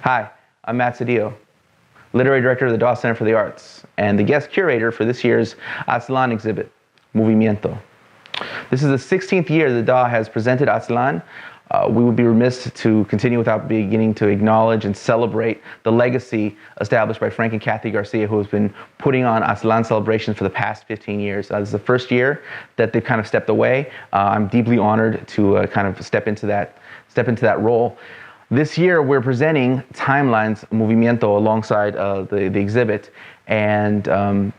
Hi, I'm Matt Sedillo, Literary Director of the Dawes Center for the Arts, and the guest curator for this year's Aslan exhibit, Movimiento. This is the 16th year the Dawes has presented Aztlan. We would be remiss to continue without beginning to acknowledge and celebrate the legacy established by Frank and Kathy Garcia, who has been putting on Aztlan celebrations for the past 15 years. This is the first year that they've kind of stepped away. I'm deeply honored to kind of step into that role. This year, we're presenting Timelines Movimiento alongside the exhibit. And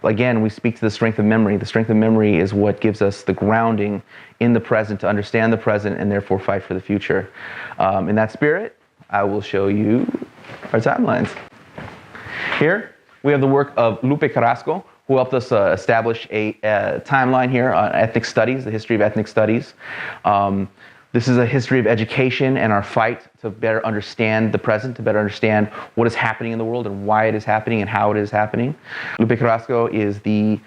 again, we speak to the strength of memory. The strength of memory is what gives us the grounding in the present to understand the present and therefore fight for the future. In that spirit, I will show you our timelines. Here, we have the work of Lupe Carrasco, who helped us establish a timeline here on ethnic studies, the history of ethnic studies. This is a history of education and our fight to better understand the present, to better understand what is happening in the world and why it is happening and how it is happening. Lupe Carrasco is the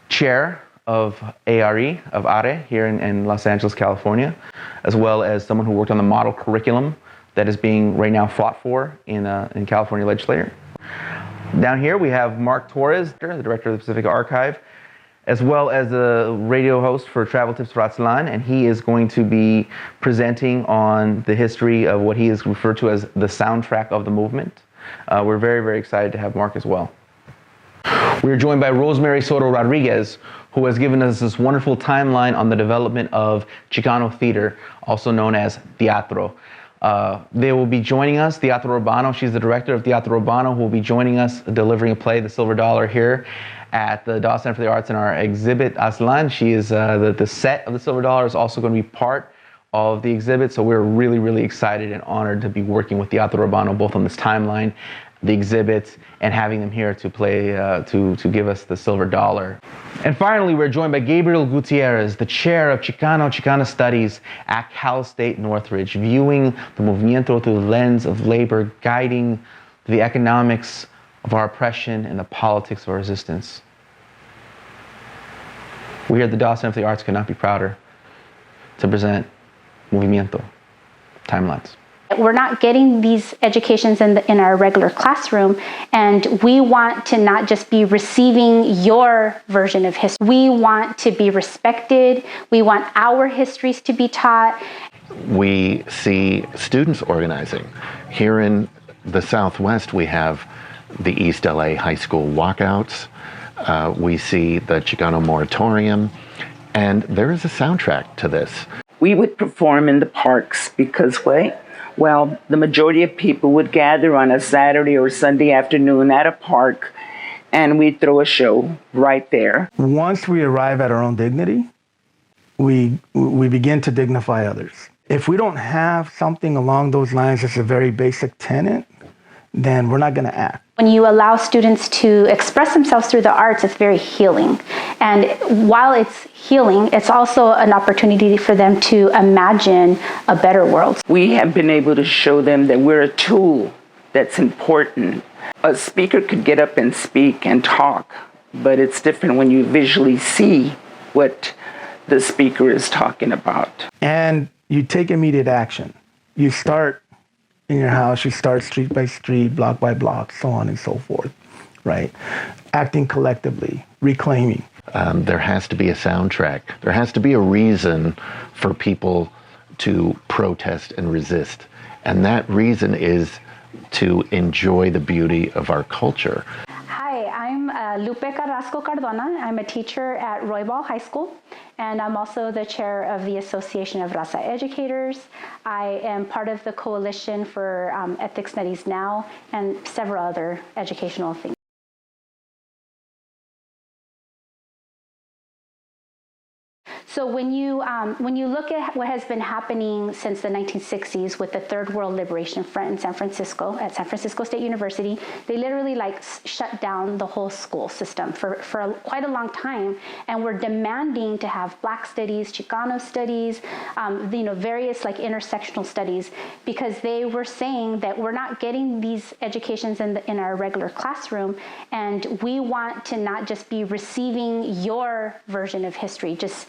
chair of ARE here in Los Angeles, California, as well as someone who worked on the model curriculum that is being right now fought for in California legislature. Down here we have Marc Torres, the director of the Pacific Archive, as well as a radio host for Travel Tips for Aztlan, and he is going to be presenting on the history of what he has referred to as the soundtrack of the movement. We're very, very excited to have Marc as well. We are joined by Rosemary Soto Rodriguez, who has given us this wonderful timeline on the development of Chicano theater, also known as teatro. They will be joining us, Teatro Urbano. She's the director of Teatro Urbano, who will be joining us delivering a play, The Silver Dollar, here at the Dawes Center for the Arts in our exhibit, Azlan. She is, the set of The Silver Dollar is also going to be part of the exhibit, so we're really, really excited and honored to be working with Teatro Urbano, both on this timeline, the exhibit, and having them here to play, to give us The Silver Dollar. And finally, we're joined by Gabrielle Gutierrez, the chair of Chicana Studies at Cal State Northridge, viewing the Movimiento through the lens of labor, guiding the economics of our oppression and the politics of our resistance. We here at the Dawes Center for the Arts could not be prouder to present Movimiento, Timelines. We're not getting these educations in our regular classroom, and we want to not just be receiving your version of history. We want to be respected. We want our histories to be taught. We see students organizing. Here in the Southwest, we have the East LA High School walkouts. We see the Chicano Moratorium, and there is a soundtrack to this. We would perform in the parks because, well, the majority of people would gather on a Saturday or Sunday afternoon at a park, and we'd throw a show right there. Once we arrive at our own dignity, we begin to dignify others. If we don't have something along those lines that's a very basic tenet, then we're not going to act. When you allow students to express themselves through the arts, it's very healing. And while it's healing, it's also an opportunity for them to imagine a better world. We have been able to show them that we're a tool that's important. A speaker could get up and speak and talk, but it's different when you visually see what the speaker is talking about. And you take immediate action. You start in your house, you start street by street, block by block, so on and so forth, right? Acting collectively, reclaiming. There has to be a soundtrack. There has to be a reason for people to protest and resist. And that reason is to enjoy the beauty of our culture. Hi, I'm Lupe Carrasco Cardona. I'm a teacher at Roybal High School, and I'm also the chair of the Association of Raza Educators. I am part of the Coalition for Ethnic Studies Now and several other educational things. So when you look at what has been happening since the 1960s with the Third World Liberation Front in San Francisco, at San Francisco State University, they literally shut down the whole school system for quite a long time, and were demanding to have Black studies, Chicano studies, various intersectional studies, because they were saying that we're not getting these educations in our regular classroom, and we want to not just be receiving your version of history, just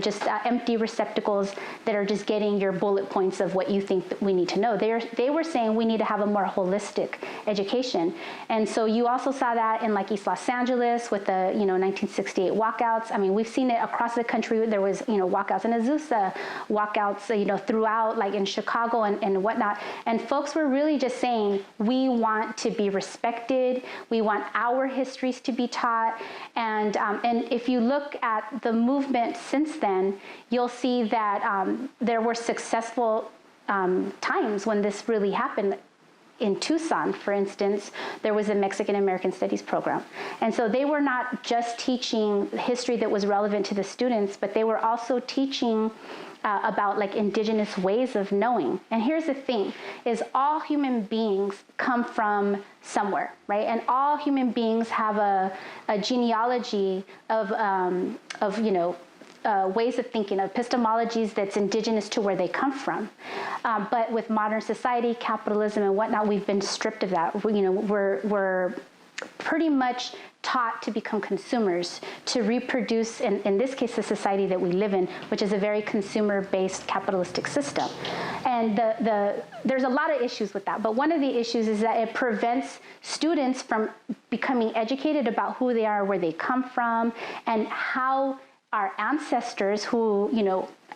just empty receptacles that are just getting your bullet points of what you think that we need to know. They were saying we need to have a more holistic education. And so you also saw that in like East Los Angeles with the 1968 walkouts. I mean, we've seen it across the country. There was walkouts in Azusa, walkouts throughout, like in Chicago and whatnot. And folks were really just saying, we want to be respected. We want our histories to be taught. And if you look at the movement since then, you'll see that there were successful times when this really happened. In Tucson, for instance, there was a Mexican American Studies program. And so they were not just teaching history that was relevant to the students, but they were also teaching about like indigenous ways of knowing. And here's the thing, is all human beings come from somewhere, right? And all human beings have a genealogy of ways of thinking, epistemologies that's indigenous to where they come from. But with modern society, capitalism and whatnot, we've been stripped of that. We're pretty much taught to become consumers, to reproduce, in this case, the society that we live in, which is a very consumer-based capitalistic system. And there's a lot of issues with that. But one of the issues is that it prevents students from becoming educated about who they are, where they come from, and how our ancestors who,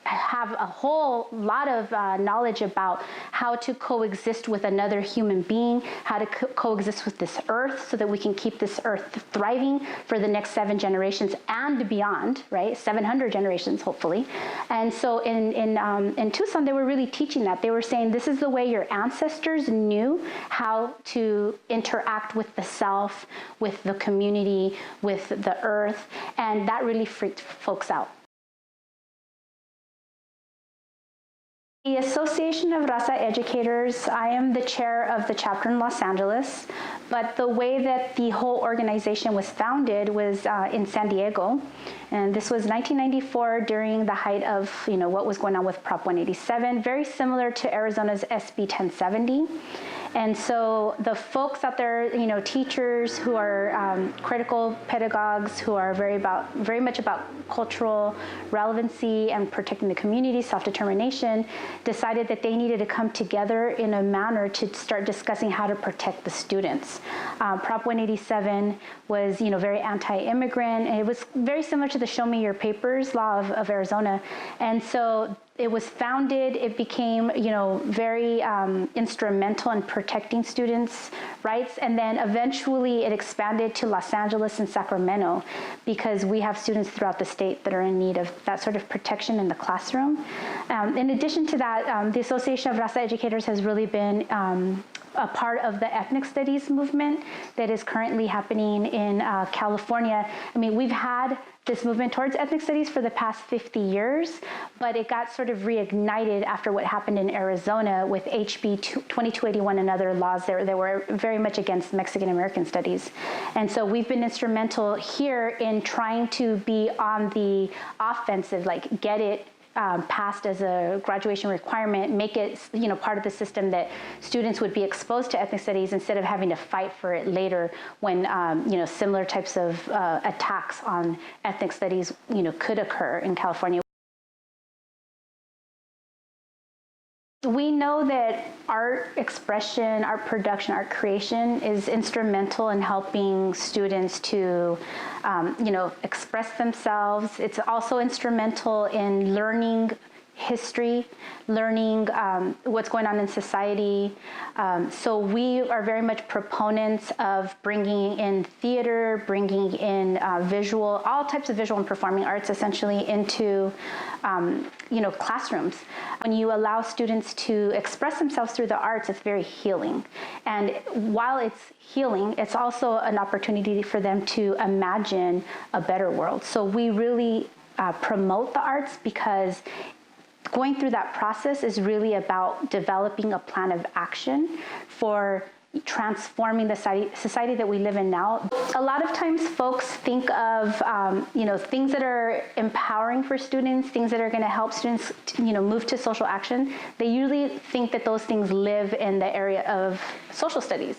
have a whole lot of knowledge about how to coexist with another human being, how to coexist with this earth so that we can keep this earth thriving for the next 7 generations and beyond, right? 700 generations, hopefully. And so in Tucson, they were really teaching that. They were saying, this is the way your ancestors knew how to interact with the self, with the community, with the earth, and that really freaked folks out. The Association of Raza Educators, I am the chair of the chapter in Los Angeles, but the way that the whole organization was founded was in San Diego. And this was 1994 during the height of, what was going on with Prop 187, very similar to Arizona's SB 1070. And so the folks out there, teachers who are critical pedagogues, who are very much about cultural relevancy and protecting the community, self-determination, decided that they needed to come together in a manner to start discussing how to protect the students. Prop 187 was, very anti-immigrant, and it was very similar to the Show Me Your Papers law of Arizona. And so it was founded, it became, very instrumental in protecting students' rights, and then eventually it expanded to Los Angeles and Sacramento because we have students throughout the state that are in need of that sort of protection in the classroom. In addition to that, the Association of Raza Educators has really been a part of the ethnic studies movement that is currently happening in California. I mean, we've had this movement towards ethnic studies for the past 50 years, but it got sort of reignited after what happened in Arizona with HB 2281 and other laws that were very much against Mexican American studies. And so we've been instrumental here in trying to be on the offensive, like get it passed as a graduation requirement, make it part of the system that students would be exposed to ethnic studies instead of having to fight for it later when similar types of attacks on ethnic studies could occur in California. We know that art expression, art production, art creation is instrumental in helping students to, express themselves. It's also instrumental in learning history, learning what's going on in society. So we are very much proponents of bringing in theater, bringing in visual, all types of visual and performing arts essentially into classrooms. When you allow students to express themselves through the arts, it's very healing. And while it's healing, it's also an opportunity for them to imagine a better world. So we really promote the arts because going through that process is really about developing a plan of action for transforming the society that we live in now. A lot of times folks think of, things that are empowering for students, things that are going to help students, move to social action. They usually think that those things live in the area of social studies.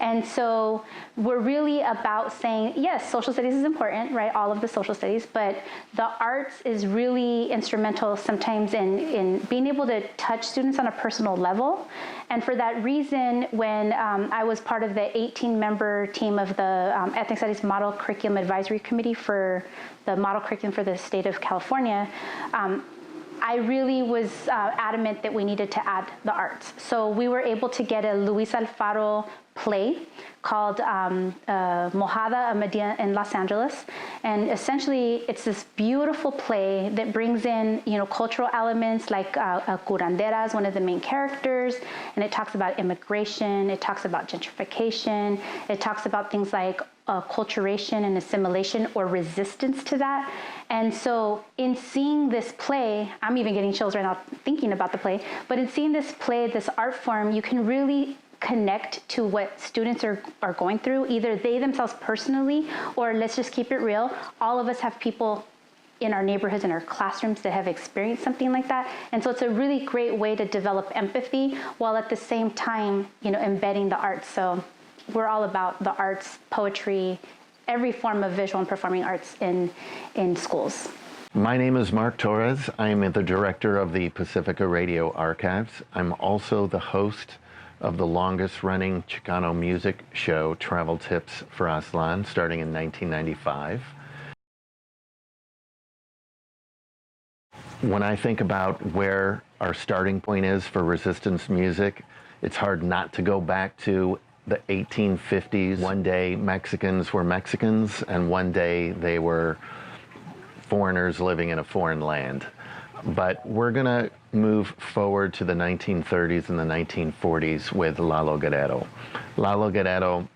And so we're really about saying, yes, social studies is important, right? All of the social studies, but the arts is really instrumental sometimes in being able to touch students on a personal level. And for that reason, when I was part of the 18-member team of the Ethnic Studies Model Curriculum Advisory Committee for the model curriculum for the state of California, I really was adamant that we needed to add the arts. So we were able to get a Luis Alfaro play called Mojada, a Medina in Los Angeles. And essentially, it's this beautiful play that brings in, cultural elements like curandera is one of the main characters, and it talks about immigration, it talks about gentrification, it talks about things like acculturation and assimilation or resistance to that. And so in seeing this play, I'm even getting chills right now thinking about the play, but in seeing this play, this art form, you can really connect to what students are going through, either they themselves personally, or let's just keep it real, all of us have people in our neighborhoods and our classrooms that have experienced something like that. And so it's a really great way to develop empathy while at the same time, embedding the arts. So we're all about the arts, poetry, every form of visual and performing arts in schools. My name is Marc Torres. I am the director of the Pacifica Radio Archives. I'm also the host of the longest-running Chicano music show, Travel Tips for Aztlan, starting in 1995. When I think about where our starting point is for resistance music, it's hard not to go back to the 1850s. One day Mexicans were Mexicans, and one day they were foreigners living in a foreign land. But we're gonna move forward to the 1930s and the 1940s with Lalo Guerrero. Lalo Guerrero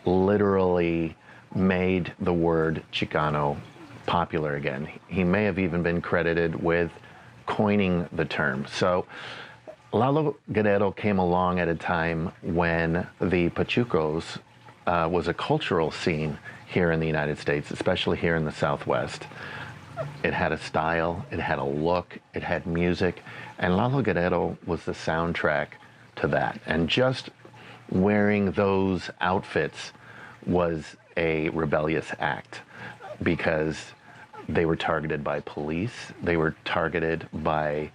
literally made the word Chicano popular again. He may have even been credited with coining the term. So Lalo Guerrero came along at a time when the Pachucos was a cultural scene here in the United States, especially here in the Southwest. It had a style, it had a look, it had music, and Lalo Guerrero was the soundtrack to that. And just wearing those outfits was a rebellious act because they were targeted by police, they were targeted by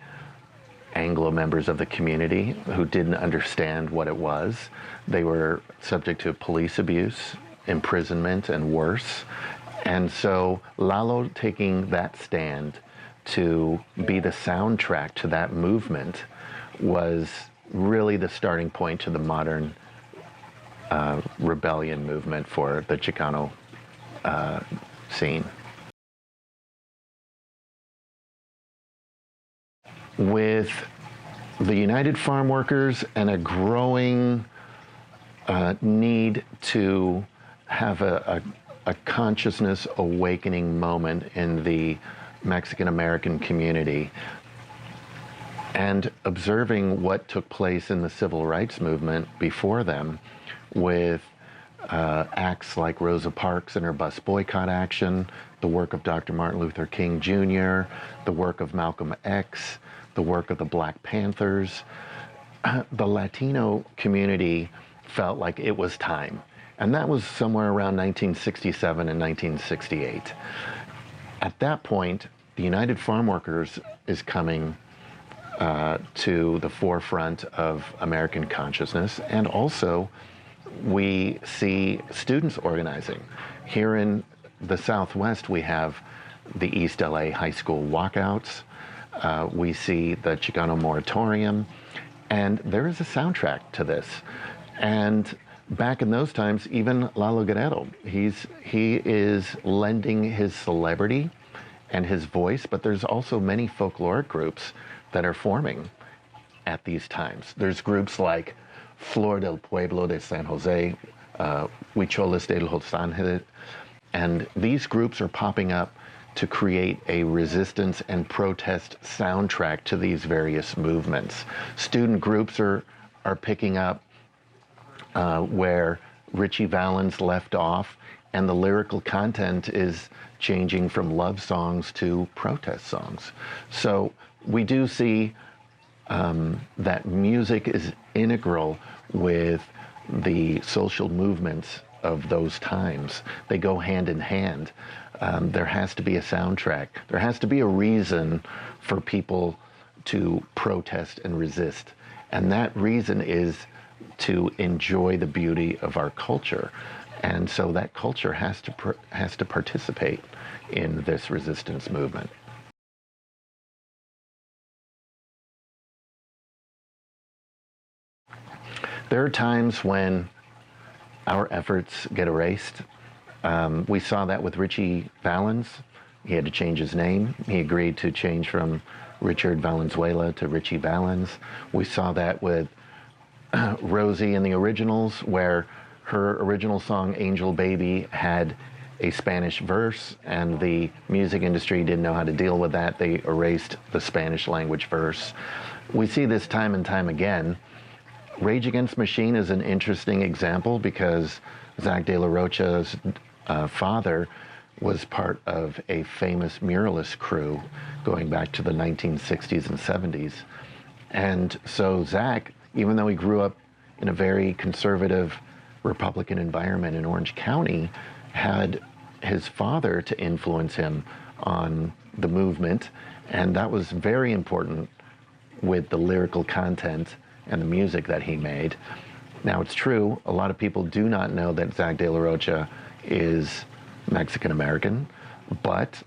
Anglo members of the community who didn't understand what it was. They were subject to police abuse, imprisonment, and worse. And so Lalo taking that stand to be the soundtrack to that movement was really the starting point to the modern rebellion movement for the Chicano scene. With the United Farm Workers and a growing need to have a consciousness awakening moment in the Mexican-American community, and observing what took place in the civil rights movement before them with acts like Rosa Parks and her bus boycott action, the work of Dr. Martin Luther King Jr., the work of Malcolm X, the work of the Black Panthers, the Latino community felt like it was time. And that was somewhere around 1967 and 1968. At that point, the United Farm Workers is coming to the forefront of American consciousness, and also we see students organizing. Here in the Southwest, we have the East LA high school walkouts. We see the Chicano moratorium, and there is a soundtrack to this. And back in those times, even Lalo Guerrero, he is lending his celebrity and his voice, but there's also many folkloric groups that are forming at these times. There's groups like Flor del Pueblo de San Jose, Huicholes de Los Angeles, and these groups are popping up to create a resistance and protest soundtrack to these various movements. Student groups are picking up where Ritchie Valens left off, and the lyrical content is changing from love songs to protest songs. So we do see that music is integral with the social movements of those times. They go hand in hand. There has to be a soundtrack. There has to be a reason for people to protest and resist. And that reason is to enjoy the beauty of our culture. And so that culture has to participate in this resistance movement. There are times when our efforts get erased. We saw that with Richie Valens. He had to change his name. He agreed to change from Richard Valenzuela to Richie Valens. We saw that with Rosie in the originals, where her original song Angel Baby had a Spanish verse, and the music industry didn't know how to deal with that. They erased the Spanish language verse. We see this time and time again. Rage Against the Machine is an interesting example because Zach De La Rocha's father was part of a famous muralist crew going back to the 1960s and 70s. And so Zach, even though he grew up in a very conservative Republican environment in Orange County, had his father to influence him on the movement, and that was very important with the lyrical content and the music that he made. Now, it's true, a lot of people do not know that Zach De La Rocha is Mexican-American, but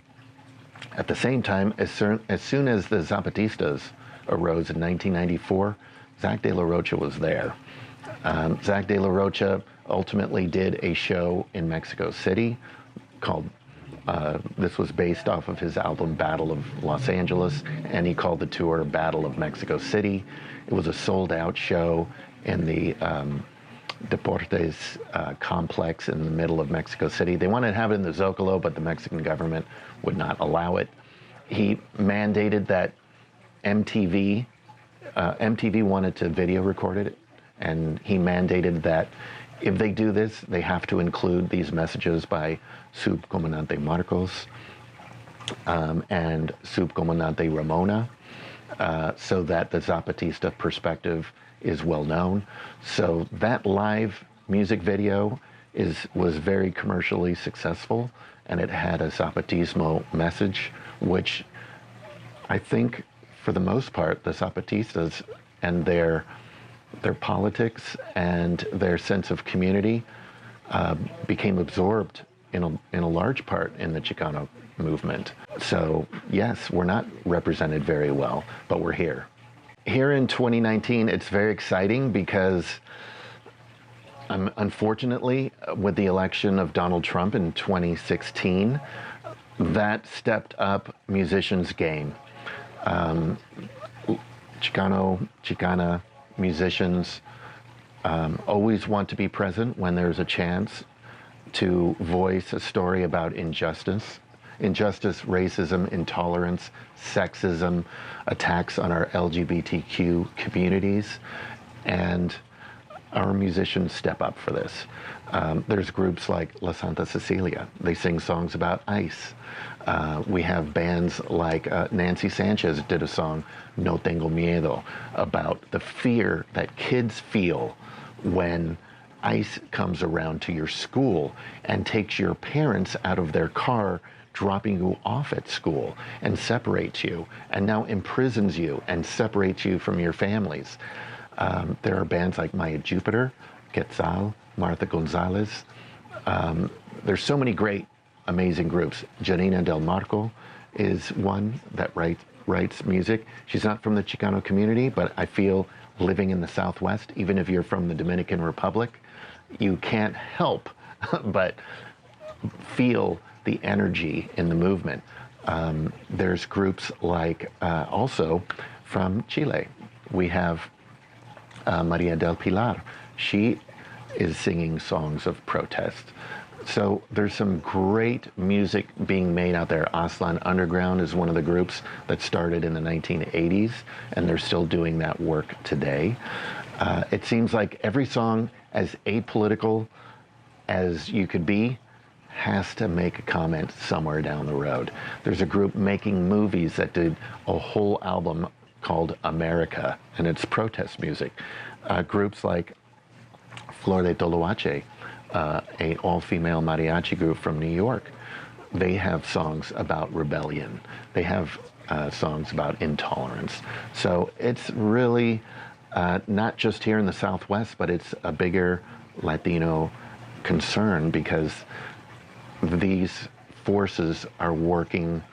at the same time, as soon as the Zapatistas arose in 1994, Zach De La Rocha was there. Zach De La Rocha ultimately did a show in Mexico City called, this was based off of his album Battle of Los Angeles, and he called the tour Battle of Mexico City. It was a sold-out show in the Deportes complex in the middle of Mexico City. They wanted to have it in the Zocalo, but the Mexican government would not allow it. He mandated that MTV wanted to video record it, and he mandated that if they do this, they have to include these messages by Subcomandante Marcos and Subcomandante Ramona, so that the Zapatista perspective is well known. So that live music video was very commercially successful, and it had a Zapatismo message, which I think for the most part the Zapatistas and their politics and their sense of community became absorbed in a large part in the Chicano movement. So yes, we're not represented very well, but we're here. Here in 2019, it's very exciting because unfortunately, with the election of Donald Trump in 2016, that stepped up musicians' game. Chicana musicians always want to be present when there's a chance to voice a story about injustice, racism, intolerance, sexism, attacks on our LGBTQ communities, and our musicians step up for this. There's groups like La Santa Cecilia. They sing songs about ICE. We have bands like Nancy Sanchez did a song, No Tengo Miedo, about the fear that kids feel when ICE comes around to your school and takes your parents out of their car, dropping you off at school, and separates you, and now imprisons you and separates you from your families. There are bands like Maya Jupiter, Quetzal, Martha Gonzalez. There's so many great, amazing groups. Janina Del Marco is one that writes music. She's not from the Chicano community, but I feel living in the Southwest, even if you're from the Dominican Republic, you can't help but feel the energy in the movement. There's groups like, also from Chile, we have Maria del Pilar. She is singing songs of protest. So there's some great music being made out there. Aslan Underground is one of the groups that started in the 1980s, and they're still doing that work today. It seems like every song, as apolitical as you could be, has to make a comment somewhere down the road. There's a group making movies that did a whole album called America, and it's protest music. Groups like Flor de Toloache, an all-female mariachi group from New York. They have songs about rebellion. They have songs about intolerance. So it's really not just here in the Southwest, but it's a bigger Latino concern because these forces are working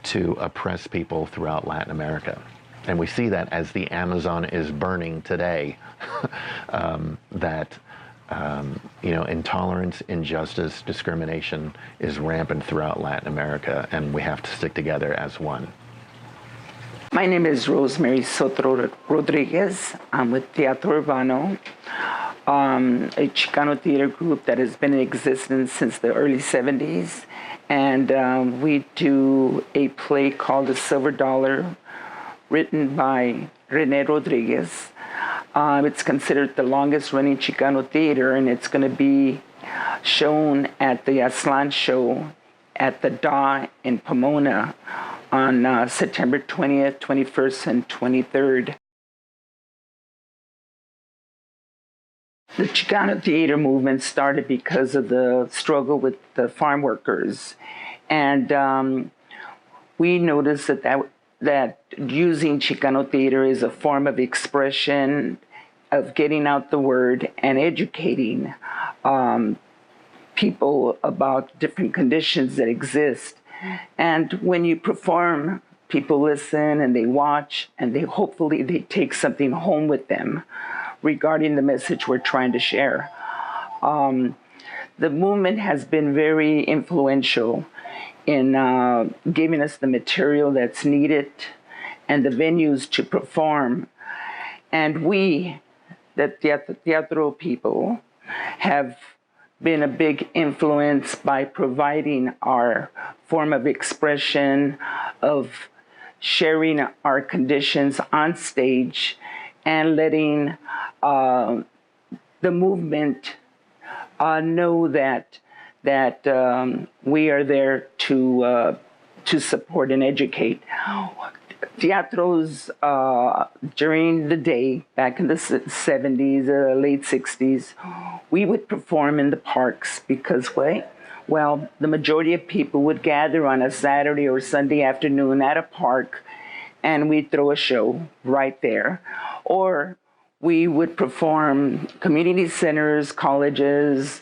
to oppress people throughout Latin America. And we see that as the Amazon is burning today, intolerance, injustice, discrimination is rampant throughout Latin America, and we have to stick together as one. My name is Rosemary Soto Rodriguez. I'm with Teatro Urbano, a Chicano theater group that has been in existence since the early 70s. And we do a play called The Silver Dollar, written by Rene Rodriguez. It's considered the longest running Chicano theater, and it's going to be shown at the Aslan show at the DA in Pomona on September 20th, 21st, and 23rd. The Chicano theater movement started because of the struggle with the farm workers. And we noticed that using Chicano theater is a form of expression, of getting out the word and educating people about different conditions that exist. And when you perform, people listen and they watch, and hopefully they take something home with them regarding the message we're trying to share. The movement has been very influential in giving us the material that's needed and the venues to perform. And we, the teatro people, have been a big influence by providing our form of expression, of sharing our conditions on stage, and letting the movement know that we are there to support and educate. Teatros during the day, back in the 70s, late 60s, we would perform in the parks because, well, the majority of people would gather on a Saturday or Sunday afternoon at a park, and we'd throw a show right there. Or we would perform community centers, colleges,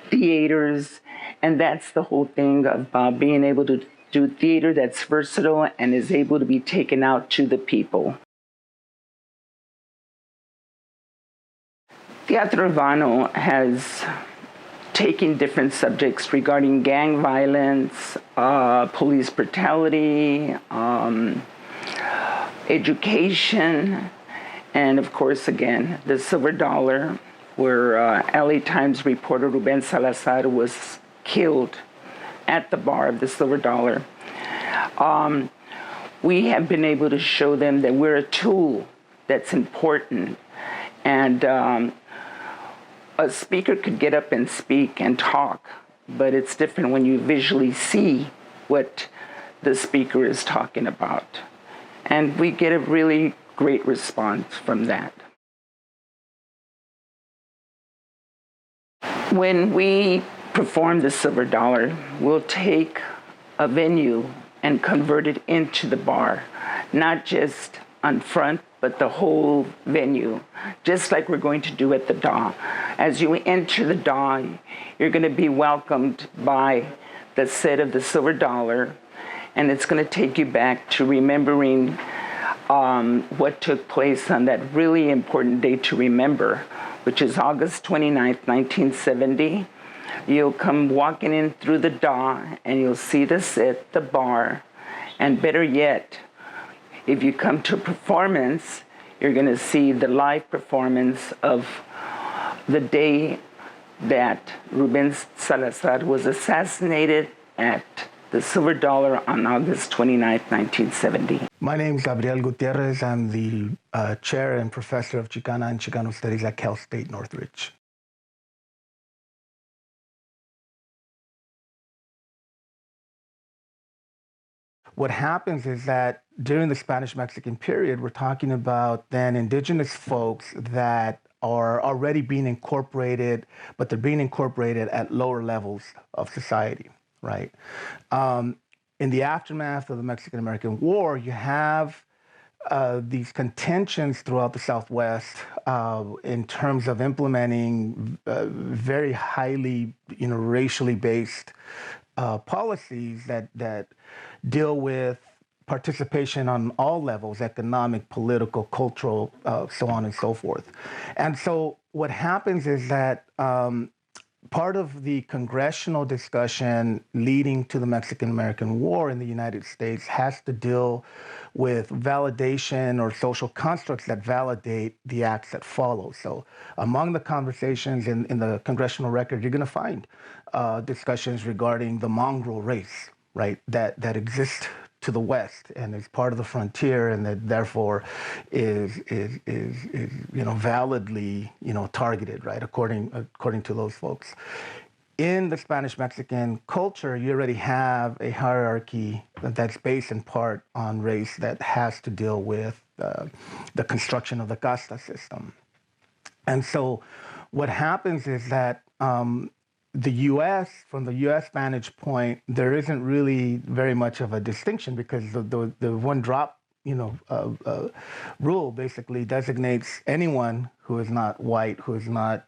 theaters, and that's the whole thing about being able to do theater that's versatile and is able to be taken out to the people. Teatro Urbano has taken different subjects regarding gang violence, police brutality, education, and of course, again, the Silver Dollar, where LA Times reporter Ruben Salazar was killed at the bar of the Silver Dollar. We have been able to show them that we're a tool that's important. And a speaker could get up and speak and talk, but it's different when you visually see what the speaker is talking about. And we get a really great response from that. When we perform the Silver Dollar, we'll take a venue and convert it into the bar, not just on front, but the whole venue, just like we're going to do at the DA. As you enter the DA, you're going to be welcomed by the set of the Silver Dollar, and it's going to take you back to remembering what took place on that really important day to remember, which is August 29th, 1970. You'll come walking in through the DA, and you'll see the set, the bar, and better yet, if you come to a performance, you're going to see the live performance of the day that Ruben Salazar was assassinated at the Silver Dollar on August 29, 1970. My name is Gabriel Gutierrez. I'm the chair and professor of Chicana and Chicano Studies at Cal State Northridge. What happens is that during the Spanish-Mexican period, we're talking about then indigenous folks that are already being incorporated, but they're being incorporated at lower levels of society, right? In the aftermath of the Mexican-American War, you have these contentions throughout the Southwest in terms of implementing very highly, racially based policies that deal with participation on all levels: economic, political, cultural, so on and so forth. And so what happens is that part of the congressional discussion leading to the Mexican-American War in the United States has to deal with validation or social constructs that validate the acts that follow. So among the conversations in the congressional record, you're going to find discussions regarding the mongrel race, right, that exists to the west and is part of the frontier, and that therefore is validly targeted, right, according to those folks. In the Spanish Mexican culture, you already have a hierarchy that's based in part on race that has to deal with the construction of the casta system. And so what happens is that the U.S., from the U.S. vantage point, there isn't really very much of a distinction, because the one drop, rule basically designates anyone who is not white, who is not,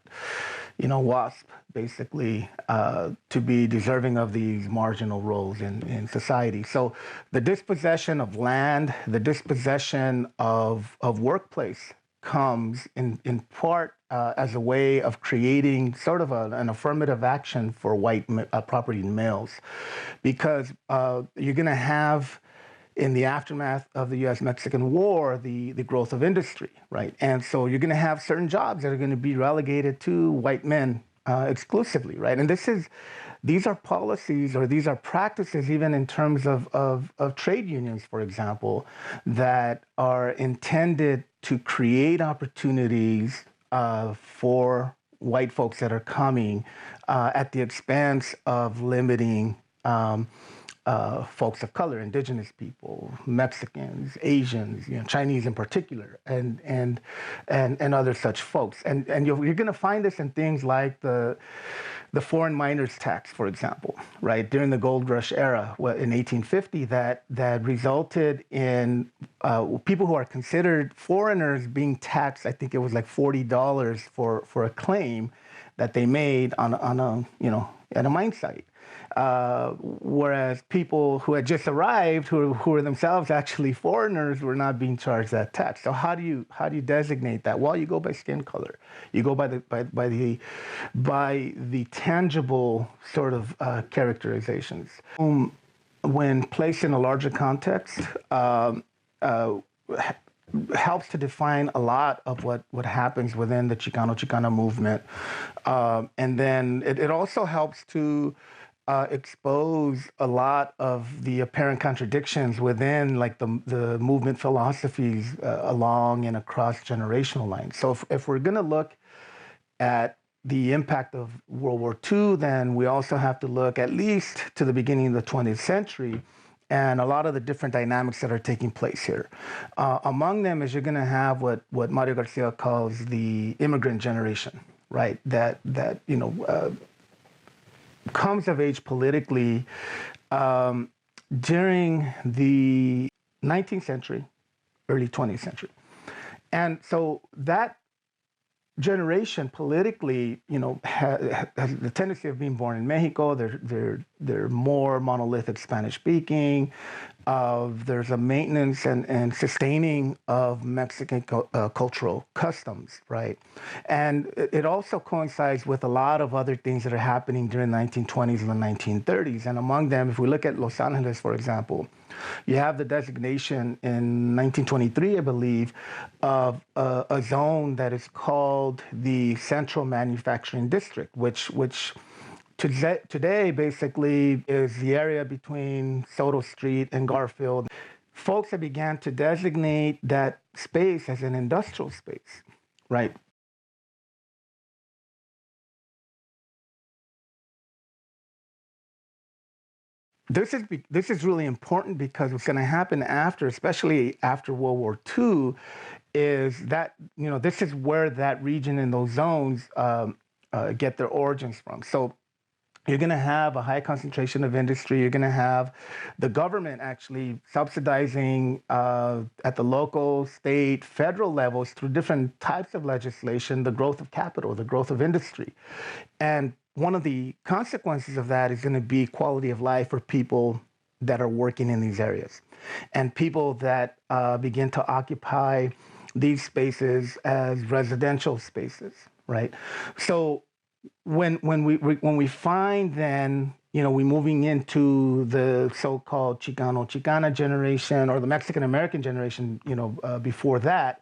WASP, basically, to be deserving of these marginal roles in society. So the dispossession of land, the dispossession of workplace comes in part as a way of creating sort of an affirmative action for white property males, because you're going to have, in the aftermath of the U.S.-Mexican War, the growth of industry, right? And so you're going to have certain jobs that are going to be relegated to white men exclusively, right? And these are policies, or these are practices, even in terms of trade unions, for example, that are intended to create opportunities for white folks that are coming at the expense of limiting folks of color, indigenous people, Mexicans, Asians, Chinese in particular, and other such folks. And you're going to find this in things like the foreign miners tax, for example, right? During the gold rush era in 1850, that resulted in people who are considered foreigners being taxed. I think it was like $40 for a claim that they made on at a mine site. Whereas people who had just arrived, who were themselves actually foreigners, were not being charged that tax. So how do you designate that? Well, you go by skin color. You go by the tangible sort of characterizations. When placed in a larger context, helps to define a lot of what happens within the Chicano movement, and then it also helps to expose a lot of the apparent contradictions within, like, the movement philosophies along and across generational lines. So if we're going to look at the impact of World War II, then we also have to look at least to the beginning of the 20th century and a lot of the different dynamics that are taking place here. Among them is you're going to have what Mario Garcia calls the immigrant generation, right? That comes of age politically during the 19th century, early 20th century. And so that generation politically, has the tendency of being born in Mexico. They're more monolithic Spanish speaking. There's a maintenance and sustaining of Mexican cultural customs, right? And it also coincides with a lot of other things that are happening during the 1920s and the 1930s. And among them, if we look at Los Angeles, for example, you have the designation in 1923, I believe, of a zone that is called the Central Manufacturing District, which today basically is the area between Soto Street and Garfield. Folks have began to designate that space as an industrial space, right? This is really important, because what's going to happen after, especially after World War II, is that, this is where that region and those zones get their origins from. So you're going to have a high concentration of industry. You're going to have the government actually subsidizing at the local, state, federal levels through different types of legislation, the growth of capital, the growth of industry. And one of the consequences of that is going to be quality of life for people that are working in these areas and people that begin to occupy these spaces as residential spaces, right? So when we find then, we moving into the so-called Chicana generation or the Mexican American generation, before that,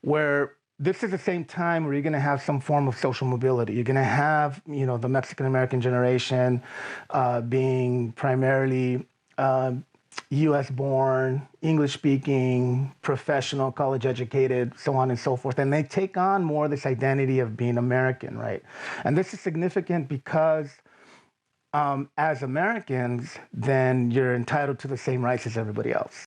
where this is the same time where you're going to have some form of social mobility. You're going to have, the Mexican American generation being primarily U.S. born, English speaking, professional, college educated, so on and so forth. And they take on more this identity of being American, right? And this is significant because as Americans, then you're entitled to the same rights as everybody else.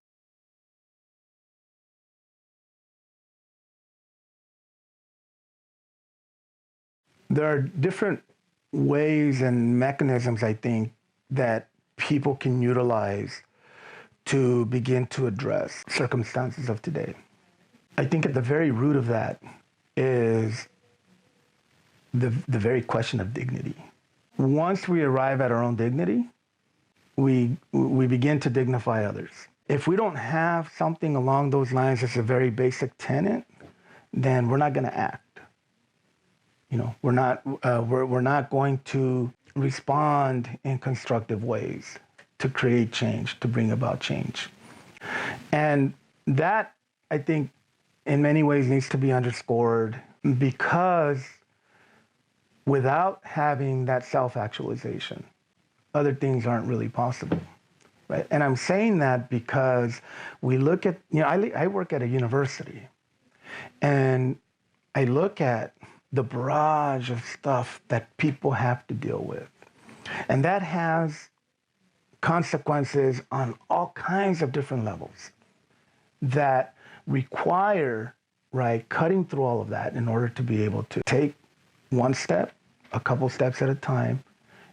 There are different ways and mechanisms, I think, that people can utilize to begin to address circumstances of today. I think at the very root of that is the very question of dignity. Once we arrive at our own dignity, we begin to dignify others. If we don't have something along those lines as a very basic tenet, then we're not going to act. We're not going to respond in constructive ways to create change, to bring about change. And that, I think, in many ways needs to be underscored because without having that self-actualization, other things aren't really possible, right? And I'm saying that because we look at, I work at a university, and I look at the barrage of stuff that people have to deal with. And that has consequences on all kinds of different levels that require, right, cutting through all of that in order to be able to take one step, a couple steps at a time,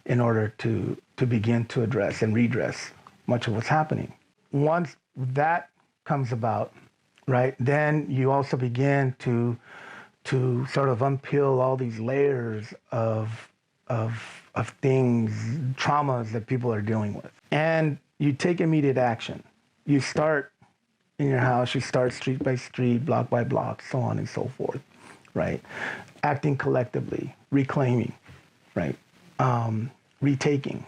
in order to begin to address and redress much of what's happening. Once that comes about, right, then you also begin to sort of unpeel all these layers of things, traumas that people are dealing with. And you take immediate action. You start in your house, you start street by street, block by block, so on and so forth, right? Acting collectively, reclaiming, right? Retaking.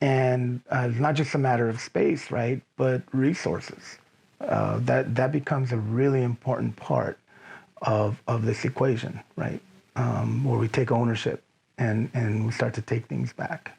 And it's not just a matter of space, right? But resources. That becomes a really important part of this equation, right? Where we take ownership and we start to take things back.